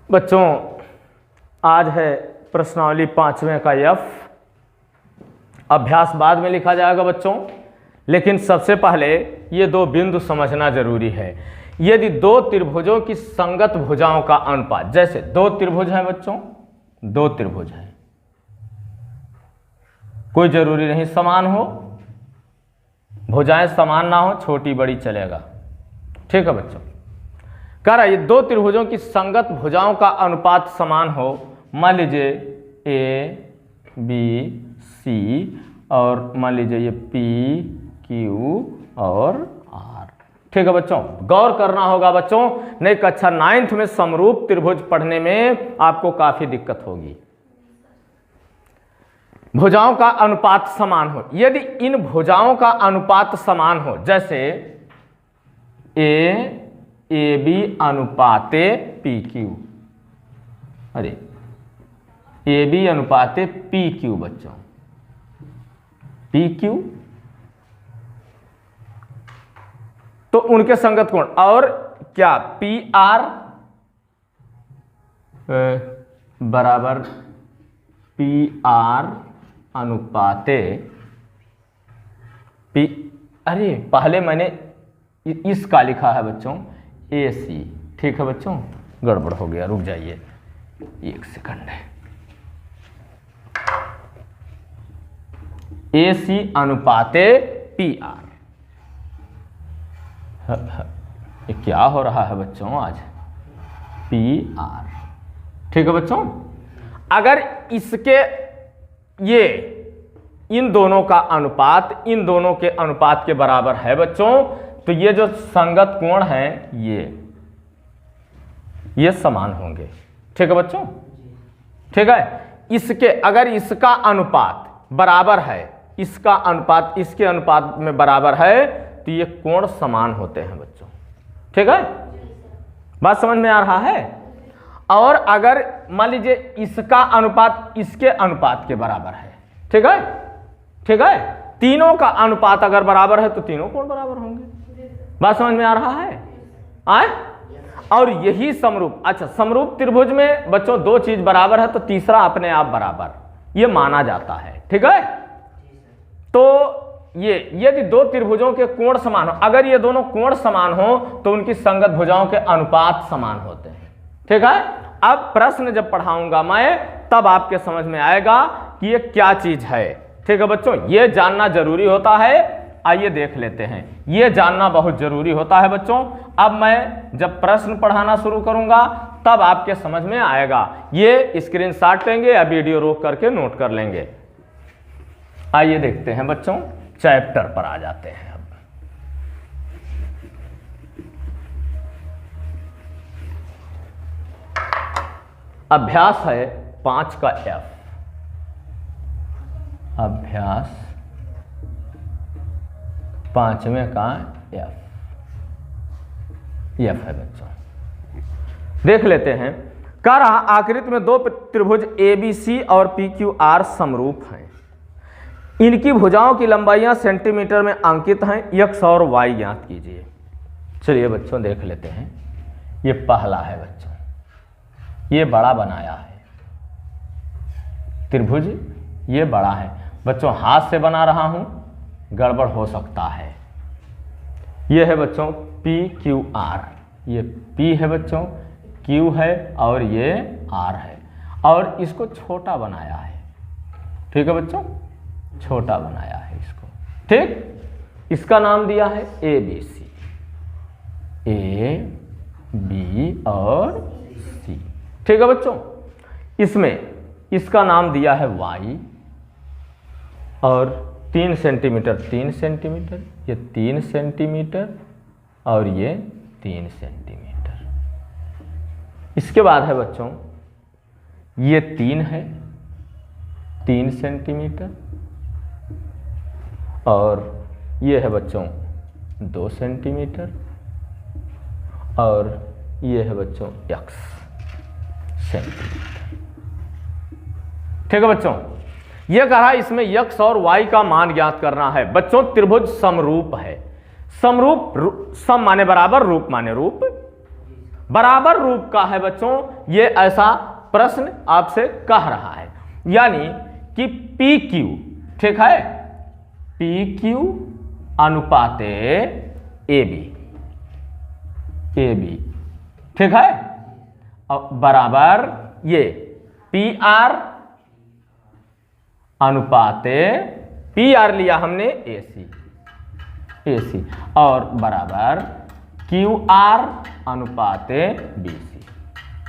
बच्चों आज है प्रश्नावली 5वें का एफ। अभ्यास बाद में लिखा जाएगा बच्चों, लेकिन सबसे पहले ये दो बिंदु समझना जरूरी है। यदि दो त्रिभुजों की संगत भुजाओं का अनुपात, जैसे दो त्रिभुज हैं बच्चों, दो त्रिभुज हैं, कोई जरूरी नहीं समान हो, भुजाएं समान ना हो, छोटी बड़ी चलेगा, ठीक है बच्चों। कह रहा है ये दो त्रिभुजों की संगत भुजाओं का अनुपात समान हो, मान लीजिए ए बी सी और मान लीजिए ये पी क्यू और आर, ठीक है बच्चों। गौर करना होगा बच्चों, नहीं कक्षा 9th में समरूप त्रिभुज पढ़ने में आपको काफी दिक्कत होगी। भुजाओं का अनुपात समान हो, यदि इन भुजाओं का अनुपात समान हो, जैसे ए बी अनुपाते पी क्यू, अरे ए बी अनुपाते पी क्यू बच्चों, पी क्यू तो उनके संगत कोण, और क्या पी आर बराबर पी आर अनुपाते पी, अरे पहले मैंने इसका लिखा है बच्चों ए सी, ठीक है बच्चों, गड़बड़ हो गया, रुक जाइए एक सेकंड है। ए सी अनुपाते पी आर, ये क्या हो रहा है बच्चों आज, पी आर, ठीक है बच्चों। अगर इसके ये इन दोनों का अनुपात इन दोनों के अनुपात के बराबर है बच्चों, तो ये जो संगत कोण है ये समान होंगे, ठीक है बच्चों, ठीक है। इसके अगर इसका अनुपात बराबर है, इसका अनुपात इसके अनुपात में बराबर है, तो ये कोण समान होते हैं बच्चों, ठीक है, बात समझ में आ रहा है। और अगर मान लीजिए इसका अनुपात इसके अनुपात के बराबर है, ठीक है, ठीक है, तीनों का अनुपात अगर बराबर है तो तीनों कोण बराबर होंगे, बात समझ में आ रहा है आए। और यही समरूप, अच्छा समरूप त्रिभुज में बच्चों दो चीज बराबर है तो तीसरा अपने आप बराबर, ये माना जाता है, ठीक है। तो ये यदि दो त्रिभुजों के कोण समान हो, अगर ये दोनों कोण समान हो तो उनकी संगत भुजाओं के अनुपात समान होते हैं, ठीक है। अब प्रश्न जब पढ़ाऊंगा मैं तब आपके समझ में आएगा कि ये क्या चीज है, ठीक है बच्चों। ये जानना जरूरी होता है, आइए देख लेते हैं, ये जानना बहुत जरूरी होता है बच्चों। अब मैं जब प्रश्न पढ़ाना शुरू करूंगा तब आपके समझ में आएगा। ये स्क्रीनशॉट लेंगे या वीडियो रोक करके नोट कर लेंगे। आइए देखते हैं बच्चों, चैप्टर पर आ जाते हैं। अब अभ्यास है 5 का एफ, अभ्यास 5वें का एफ है बच्चों, देख लेते हैं। कह रहा आकृति में दो त्रिभुज ए बी सी और पी क्यू आर समरूप हैं, इनकी भुजाओं की लंबाइयां सेंटीमीटर में अंकित हैं, एक्स और वाई ज्ञात कीजिए। चलिए बच्चों देख लेते हैं। ये पहला है बच्चों, ये बड़ा बनाया है त्रिभुज, ये बड़ा है बच्चों, हाथ से बना रहा हूं, गड़बड़ हो सकता है। ये है बच्चों पी क्यू आर, ये पी है बच्चों, क्यू है और ये आर है, और इसको छोटा बनाया है, ठीक है बच्चों, छोटा बनाया है इसको, ठीक। इसका नाम दिया है A B C, A B और सी, ठीक है बच्चों। इसमें इसका नाम दिया है वाई, और 3 सेंटीमीटर 3 सेंटीमीटर, ये 3 सेंटीमीटर और ये 3 सेंटीमीटर। इसके बाद है बच्चों ये 3 है 3 सेंटीमीटर, और ये है बच्चों 2 सेंटीमीटर, और ये है बच्चों x सेंटीमीटर, ठीक है बच्चों। ये कह रहा है इसमें x और y का मान ज्ञात करना है बच्चों। त्रिभुज समरूप है, समरूप सम माने बराबर, रूप माने रूप, बराबर रूप का है बच्चों, ये ऐसा प्रश्न आपसे कह रहा है। यानी कि पी क्यू, ठीक है, पी क्यू अनुपाते ए बी, ठीक है, और बराबर ये पी आर अनुपाते, पी आर लिया हमने ए सी और बराबर क्यू आर अनुपाते बी सी।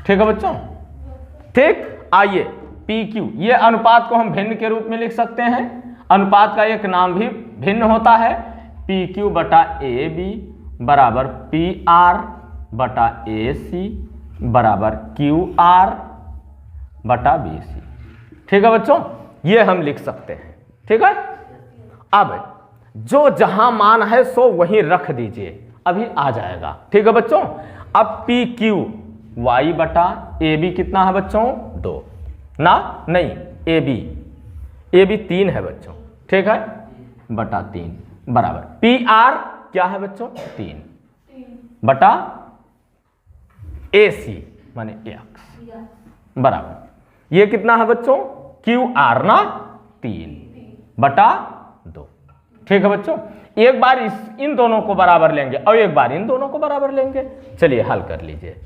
ठीक है बच्चों, ठीक। आइए पी क्यू, ये अनुपात को हम भिन्न के रूप में लिख सकते हैं। अनुपात का एक नाम भी भिन्न होता है, पी क्यू बटा ए बी बराबर पी आर बटा ए सी बराबर क्यू आर बटा बी सी। ठीक है बच्चों, ये हम लिख सकते हैं। ठीक है, अब जो जहां मान है सो वहीं रख दीजिए, अभी आ जाएगा। ठीक है बच्चों, अब पी क्यू वाई बटा ए बी कितना है बच्चों? 2 ना, नहीं, ए बी 3 है बच्चों, ठीक है, बटा 3 बराबर पी आर क्या है बच्चों? 3 बटा ए सी माने एक्स बराबर ये कितना है बच्चों? क्यू आर ना 3 बटा 2। ठीक है बच्चों, एक बार इन दोनों को बराबर लेंगे और एक बार इन दोनों को बराबर लेंगे। चलिए हल कर लीजिए।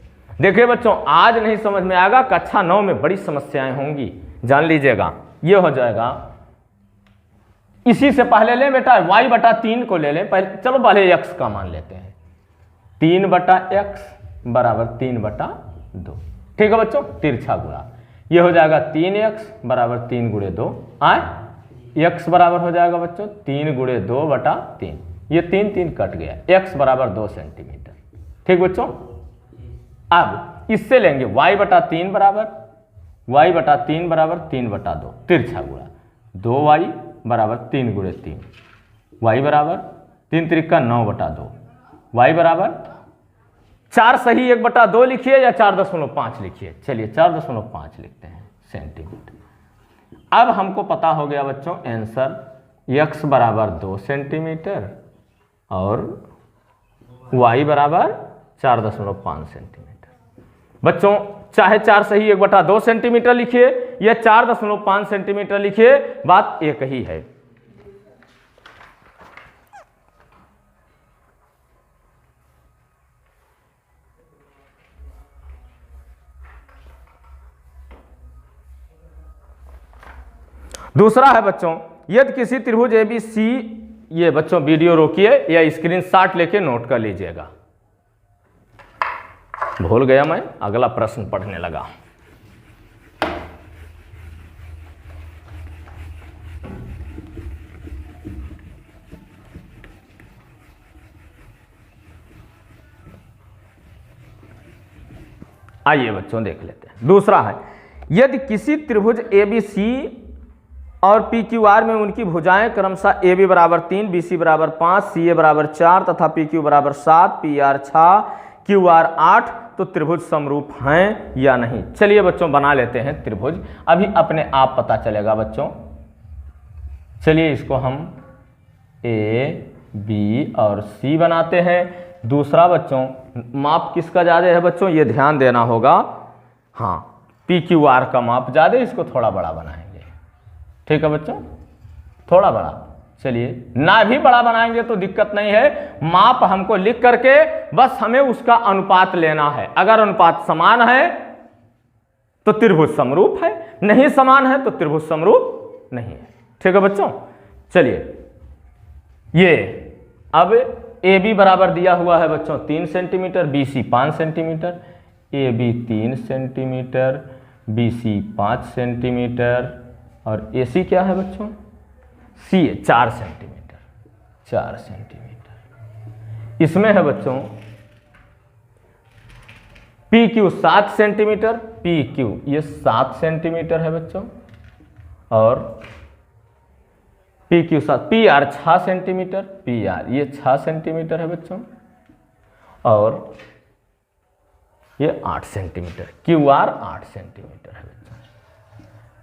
देखिए बच्चों, आज नहीं समझ में आएगा, कक्षा 9 में बड़ी समस्याएं होंगी, जान लीजिएगा। ये हो जाएगा, इसी से पहले ले बेटा y बटा 3 को ले लें पहले। चलो पहले x का मान लेते हैं, 3 बटा x बराबर 3 बटा 2। ठीक है बच्चों, तिरछा गुणा, ये हो जाएगा 3x बराबर 3 गुणे 2 आए, x बराबर हो जाएगा बच्चों 3 गुणे 2 बटा 3, ये 3 कट गया, x बराबर 2 सेंटीमीटर। ठीक बच्चों, अब इससे लेंगे y बटा 3 बराबर 3 बटा 2 तिरछा गुणा 2y बराबर 3 गुणे 3, y बराबर 3 त्रिका 9 बटा 2, y बराबर 4 सही 1 बटा 2 लिखिए या 4.5 लिखिए। चलिए 4.5 लिखते हैं सेंटीमीटर। अब हमको पता हो गया बच्चों आंसर, x बराबर 2 सेंटीमीटर और y बराबर 4.5 सेंटीमीटर। बच्चों चाहे 4 सही 1 बटा 2 सेंटीमीटर लिखिए या 4.5 सेंटीमीटर लिखिए, बात एक ही है। दूसरा है बच्चों, यदि किसी त्रिभुज ABC, ये बच्चों वीडियो रोकिए या स्क्रीनशॉट लेके नोट कर लीजिएगा। भूल गया मैं, अगला प्रश्न पढ़ने लगा। आइए बच्चों देख लेते हैं। दूसरा है, यदि किसी त्रिभुज ABC और PQR में उनकी भुजाएं क्रमशः AB बराबर 3, BC बराबर 5, CA बराबर 4 तथा PQ बराबर 7, PR 6, QR 8, तो त्रिभुज समरूप हैं या नहीं। चलिए बच्चों बना लेते हैं त्रिभुज, अभी अपने आप पता चलेगा बच्चों। चलिए इसको हम A, B और C बनाते हैं। दूसरा बच्चों, माप किसका ज़्यादा है बच्चों, ये ध्यान देना होगा। हाँ, PQR का माप ज़्यादा, इसको थोड़ा बड़ा बनाएंगे। ठीक है बच्चों, थोड़ा बड़ा। चलिए ना भी बड़ा बनाएंगे तो दिक्कत नहीं है, माप हमको लिख करके बस हमें उसका अनुपात लेना है। अगर अनुपात समान है तो त्रिभुज समरूप है, नहीं समान है तो त्रिभुज समरूप नहीं है। ठीक है बच्चों, चलिए ये अब AB बराबर दिया हुआ है बच्चों 3 centimetre, BC 5 centimetre, AB 3 centimetre, BC 5 centimetre और AC क्या है बच्चों? CA 4 centimetre, 4 centimetre. इसमें है बच्चों PQ 7 सेंटीमीटर, PQ ये 7 सेंटीमीटर है बच्चों और PQ 7, PR 6 सेंटीमीटर, PR ये 6 सेंटीमीटर है बच्चों और ये 8 सेंटीमीटर, QR 8 सेंटीमीटर है बच्चों।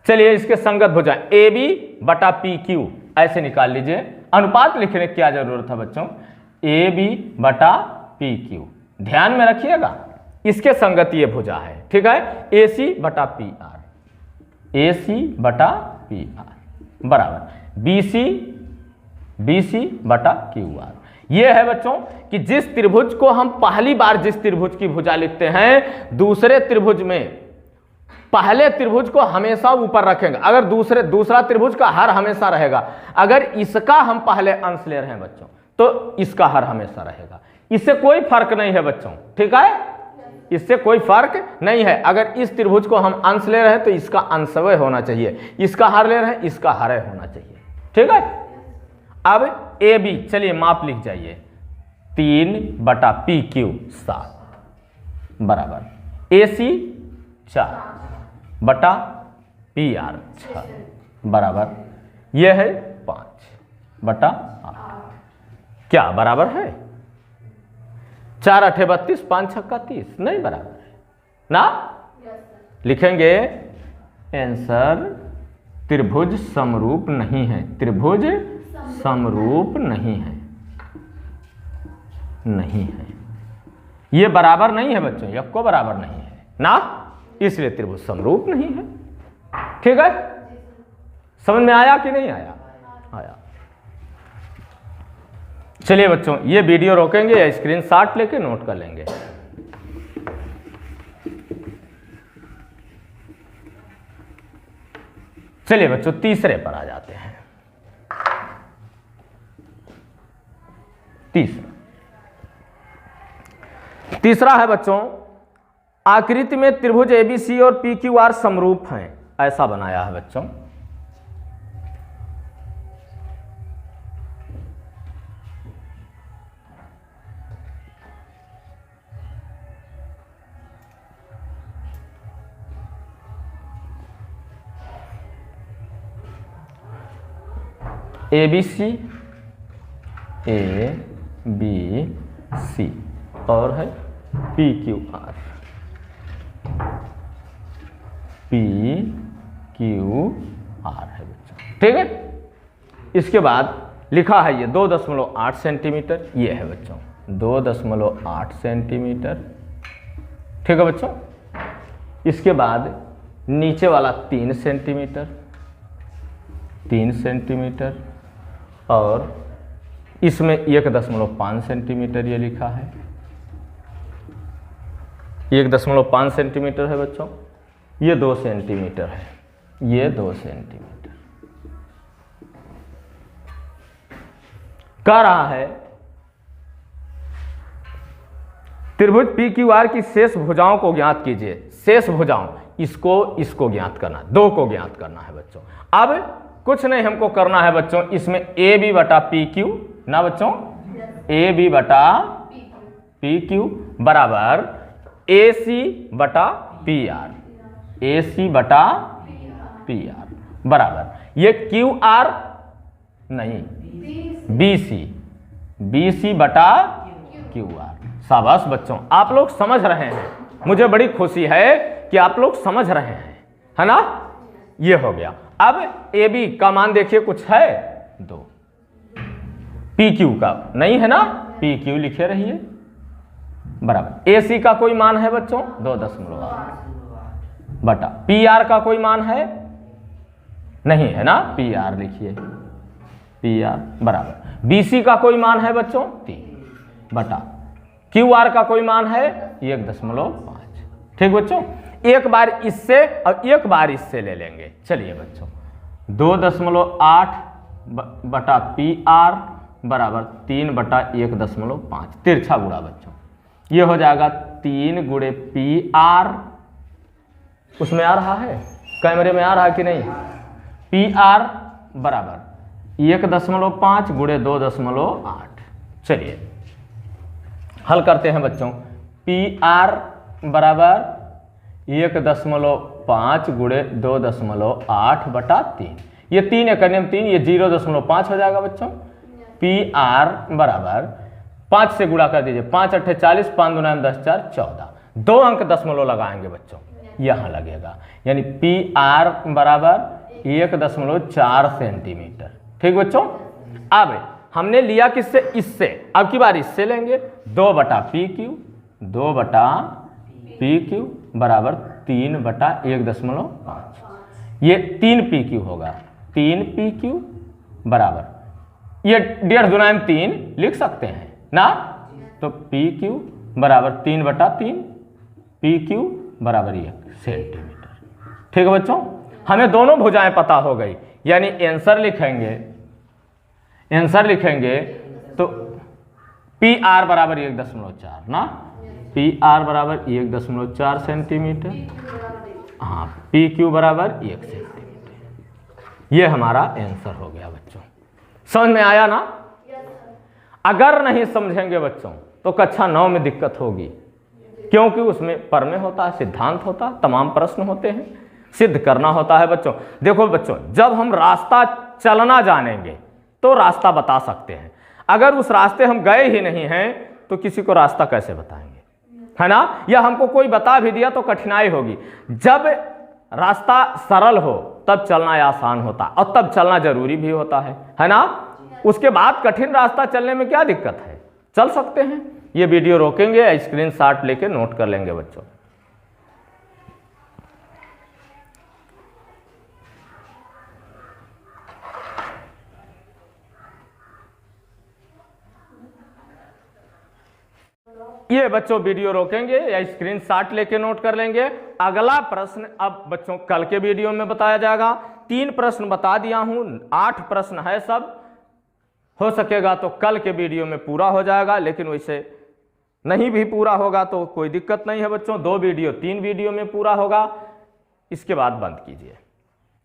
चलिए इसके संगत भुजाएं AB बटा PQ ऐसे निकाल लीजिए। अनुपात लिखने की क्या जरूरत है बच्चों? AB बटा PQ, ध्यान में रखिएगा इसके संगत ये भुजा है, ठीक है। AC बटा PR, AC बटा PR बराबर BC बटा QR। ये है बच्चों कि जिस त्रिभुज को हम पहली बार जिस त्रिभुज की भुजा लिखते हैं, दूसरे त्रिभुज में पहले त्रिभुज को हमेशा ऊपर रखेंगे। अगर दूसरा त्रिभुज का हर हमेशा रहेगा। अगर इसका हम पहले अंश ले रहे हैं बच्चों, तो इसका हर हमेशा रहेगा। इससे कोई फर्क नहीं है बच्चों, ठीक है, इससे कोई फर्क नहीं है। अगर इस त्रिभुज को हम अंश ले रहे हैं तो इसका अंशवय होना चाहिए, इसका हर ले रहे हैं इसका हर होना चाहिए, ठीक है। अब AB, चलिए माप लिख जाइए, 3 बटा PQ 7 बराबर AC 4 बटा PR 6 बराबर यह है 5 बटा 8। क्या बराबर है? 4 8 32, 5 6 30, नहीं बराबर है ना। लिखेंगे आंसर त्रिभुज समरूप नहीं है, त्रिभुज समरूप नहीं है, नहीं है, ये बराबर नहीं है बच्चों, यह को बराबर नहीं है ना, इसलिए त्रिभुज समरूप नहीं है, ठीक है। समझ में आया कि नहीं आया? आया। चलिए बच्चों ये वीडियो रोकेंगे या स्क्रीनशॉट लेके नोट कर लेंगे। चलिए बच्चों तीसरे पर आ जाते हैं। तीसरा है बच्चों, आकृति में त्रिभुज ABC और PQR समरूप हैं, ऐसा बनाया है बच्चों। ABC और है PQR है बच्चों, ठीक है। इसके बाद लिखा है ये 2.8 सेंटीमीटर, ये है बच्चों 2.8 सेंटीमीटर, ठीक है बच्चों। इसके बाद नीचे वाला 3 सेंटीमीटर, 3 सेंटीमीटर, और इसमें 1.5 सेंटीमीटर ये लिखा है, 1.5 सेंटीमीटर है बच्चों। ये 2 सेंटीमीटर है, ये 2 सेंटीमीटर। कह रहा है त्रिभुज PQR की शेष भुजाओं को ज्ञात कीजिए। शेष भुजाओं, इसको ज्ञात करना, 2 को ज्ञात करना है बच्चों। अब कुछ नहीं हमको करना है बच्चों, इसमें AB बटा PQ ना बच्चों, AB बटा PQ बराबर AC बटा PR, AC बटा PR बराबर ये QR नहीं BC बटा QR। शाबाश बच्चों, आप लोग समझ रहे हैं, मुझे बड़ी खुशी है कि आप लोग समझ रहे हैं, है ना। ये हो गया। अब AB का मान देखिए कुछ है 2, PQ का नहीं है ना, PQ लिखे रहिए बराबर AC का कोई मान है बच्चों 2.8 बटा PR का कोई मान है नहीं है ना, PR लिखिए, PR बराबर BC का कोई मान है बच्चों 3 बटा QR का कोई मान है 1.5। ठीक बच्चों, एक बार इससे और एक बार इससे ले लेंगे। चलिए बच्चों 2.8 बटा PR बराबर 3 बटा 1.5, तिरछा गुणा बच्चों, ये हो जाएगा 3 गुणे PR, उसमें आ रहा है, कैमरे में आ रहा है कि नहीं, PR बराबर 1.5 गुणे 2.8। चलिए हल करते हैं बच्चों, PR बराबर 1.5 गुणे 2.8 बटा 3, ये 3 एकड़ 3, ये 0.5 हो जाएगा बच्चों। PR बराबर 5 से गुणा कर दीजिए, 5 8 40, 5 दूना 10 4 14, 2 अंक दशमलव लगाएंगे बच्चों, यहाँ लगेगा, यानी PR बराबर 1.4 सेंटीमीटर। ठीक बच्चों, अब हमने लिया किससे, इससे, अब की बार इससे लेंगे 2 बटा PQ, 2 बटा पी क्यू बराबर 3/1.5, ये 3 PQ होगा, 3 PQ बराबर ये 1.5 × 3 लिख सकते हैं ना, तो PQ बराबर 3/3, PQ बराबर 1 सेंटीमीटर। ठीक है बच्चों, हमें दोनों भुजाएं पता हो गई, यानी आंसर लिखेंगे तो PR बराबर 1.4 ना, PR बराबर 1.4 सेंटीमीटर, हाँ PQ बराबर 1 सेंटीमीटर। ये हमारा आंसर हो गया बच्चों। समझ में आया ना? अगर नहीं समझेंगे बच्चों तो कक्षा 9 में दिक्कत होगी, क्योंकि उसमें प्रमेय होता है, सिद्धांत होता है, तमाम प्रश्न होते हैं, सिद्ध करना होता है बच्चों। देखो बच्चों, जब हम रास्ता चलना जानेंगे तो रास्ता बता सकते हैं, अगर उस रास्ते हम गए ही नहीं हैं तो किसी को रास्ता कैसे बताएंगे, है ना? या हमको कोई बता भी दिया तो कठिनाई होगी। जब रास्ता सरल हो तब चलना आसान होता, और तब चलना जरूरी भी होता है ना? उसके बाद कठिन रास्ता चलने में क्या दिक्कत है, चल सकते हैं। ये वीडियो रोकेंगे, स्क्रीनशॉट लेके नोट कर लेंगे बच्चों। ये बच्चों वीडियो रोकेंगे या स्क्रीनशॉट लेके नोट कर लेंगे। अगला प्रश्न अब बच्चों कल के वीडियो में बताया जाएगा। 3 प्रश्न बता दिया हूं, 8 प्रश्न है, सब हो सकेगा तो कल के वीडियो में पूरा हो जाएगा, लेकिन वैसे नहीं भी पूरा होगा तो कोई दिक्कत नहीं है बच्चों, 2 वीडियो 3 वीडियो में पूरा होगा, इसके बाद बंद कीजिए।